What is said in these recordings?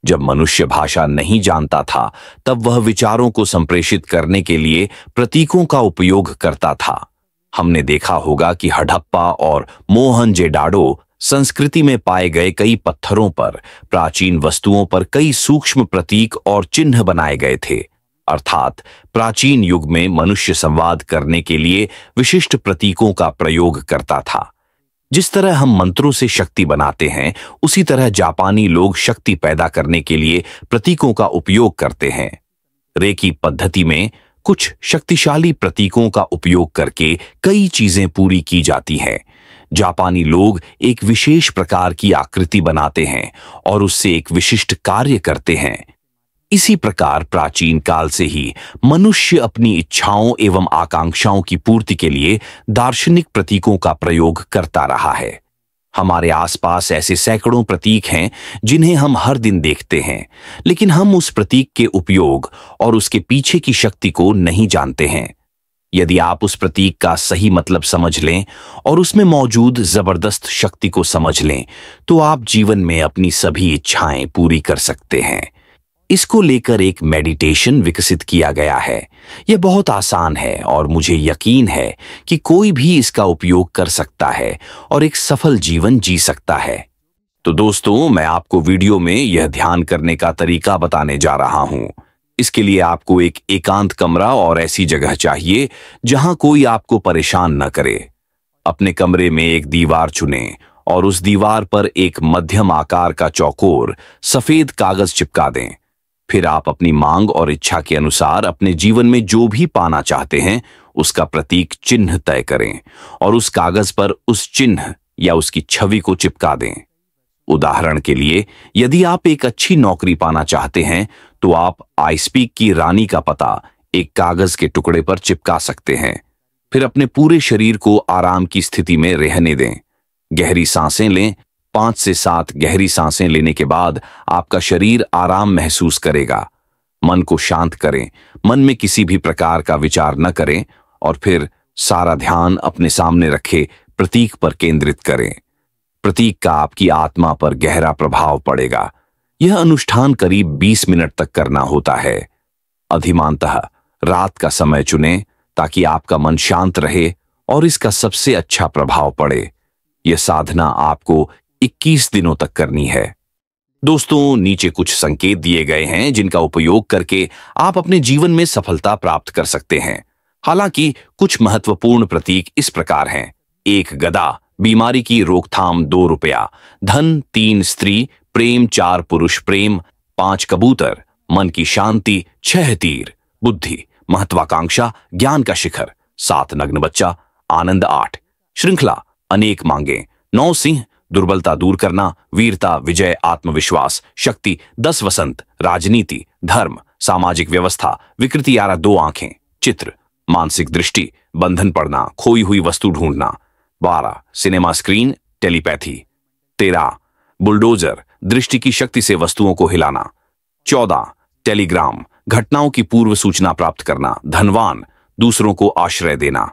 जब मनुष्य भाषा नहीं जानता था, तब वह विचारों को संप्रेषित करने के लिए प्रतीकों का उपयोग करता था। हमने देखा होगा कि हड़प्पा और मोहनजोदड़ो संस्कृति में पाए गए कई पत्थरों पर, प्राचीन वस्तुओं पर कई सूक्ष्म प्रतीक और चिन्ह बनाए गए थे। अर्थात प्राचीन युग में मनुष्य संवाद करने के लिए विशिष्ट प्रतीकों का प्रयोग करता था। जिस तरह हम मंत्रों से शक्ति बनाते हैं, उसी तरह जापानी लोग शक्ति पैदा करने के लिए प्रतीकों का उपयोग करते हैं। रेकी पद्धति में कुछ शक्तिशाली प्रतीकों का उपयोग करके कई चीजें पूरी की जाती हैं। जापानी लोग एक विशेष प्रकार की आकृति बनाते हैं और उससे एक विशिष्ट कार्य करते हैं। इसी प्रकार प्राचीन काल से ही मनुष्य अपनी इच्छाओं एवं आकांक्षाओं की पूर्ति के लिए दार्शनिक प्रतीकों का प्रयोग करता रहा है। हमारे आसपास ऐसे सैकड़ों प्रतीक हैं जिन्हें हम हर दिन देखते हैं, लेकिन हम उस प्रतीक के उपयोग और उसके पीछे की शक्ति को नहीं जानते हैं। यदि आप उस प्रतीक का सही मतलब समझ लें और उसमें मौजूद जबरदस्त शक्ति को समझ लें, तो आप जीवन में अपनी सभी इच्छाएं पूरी कर सकते हैं। इसको लेकर एक मेडिटेशन विकसित किया गया है। यह बहुत आसान है और मुझे यकीन है कि कोई भी इसका उपयोग कर सकता है और एक सफल जीवन जी सकता है। तो दोस्तों, मैं आपको वीडियो में यह ध्यान करने का तरीका बताने जा रहा हूं। इसके लिए आपको एक एकांत कमरा और ऐसी जगह चाहिए जहां कोई आपको परेशान न करे। अपने कमरे में एक दीवार चुनें और उस दीवार पर एक मध्यम आकार का चौकोर सफेद कागज चिपका दें। फिर आप अपनी मांग और इच्छा के अनुसार अपने जीवन में जो भी पाना चाहते हैं, उसका प्रतीक चिन्ह तय करें और उस कागज पर उस चिन्ह या उसकी छवि को चिपका दें। उदाहरण के लिए, यदि आप एक अच्छी नौकरी पाना चाहते हैं, तो आप आई स्पीक की रानी का पता एक कागज के टुकड़े पर चिपका सकते हैं। फिर अपने पूरे शरीर को आराम की स्थिति में रहने दें। गहरी सांसें लें। 5 से 7 गहरी सांसें लेने के बाद आपका शरीर आराम महसूस करेगा। मन को शांत करें, मन में किसी भी प्रकार का विचार न करें और फिर सारा ध्यान अपने सामने रखे प्रतीक पर केंद्रित करें। प्रतीक का आपकी आत्मा पर गहरा प्रभाव पड़ेगा। यह अनुष्ठान करीब 20 मिनट तक करना होता है। अधिमानतः रात का समय चुनें ताकि आपका मन शांत रहे और इसका सबसे अच्छा प्रभाव पड़े। यह साधना आपको 21 दिनों तक करनी है। दोस्तों, नीचे कुछ संकेत दिए गए हैं जिनका उपयोग करके आप अपने जीवन में सफलता प्राप्त कर सकते हैं। हालांकि कुछ महत्वपूर्ण प्रतीक इस प्रकार हैं। 1 गदा, बीमारी की रोकथाम 2 रुपया, धन 3 स्त्री, प्रेम 4 पुरुष प्रेम, 5 कबूतर, मन की शांति 6 तीर, बुद्धि, महत्वाकांक्षा, ज्ञान का शिखर 7 नग्न बच्चा, आनंद 8, श्रृंखला, अनेक मांगे 9 सिंह, दुर्बलता दूर करना, वीरता, विजय, आत्मविश्वास, शक्ति 10 वसंत, राजनीति, धर्म, सामाजिक व्यवस्था, विकृति 2 आंखें, चित्र, मानसिक दृष्टि, बंधन पड़ना, खोई हुई वस्तु ढूंढना, 12 सिनेमा स्क्रीन, टेलीपैथी, 13 बुलडोजर, दृष्टि की शक्ति से वस्तुओं को हिलाना, 14 टेलीग्राम, घटनाओं की पूर्व सूचना प्राप्त करना, धनवान, दूसरों को आश्रय देना,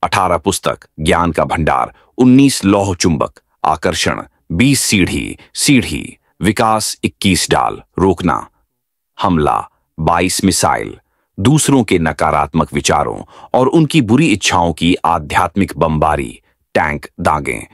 18 पुस्तक, ज्ञान का भंडार, 19 लौह चुंबक, आकर्षण, 20 सीढ़ी, विकास, 21 डाल, रोकना, हमला, 22 मिसाइल, दूसरों के नकारात्मक विचारों और उनकी बुरी इच्छाओं की आध्यात्मिक बमबारी, टैंक, दागें,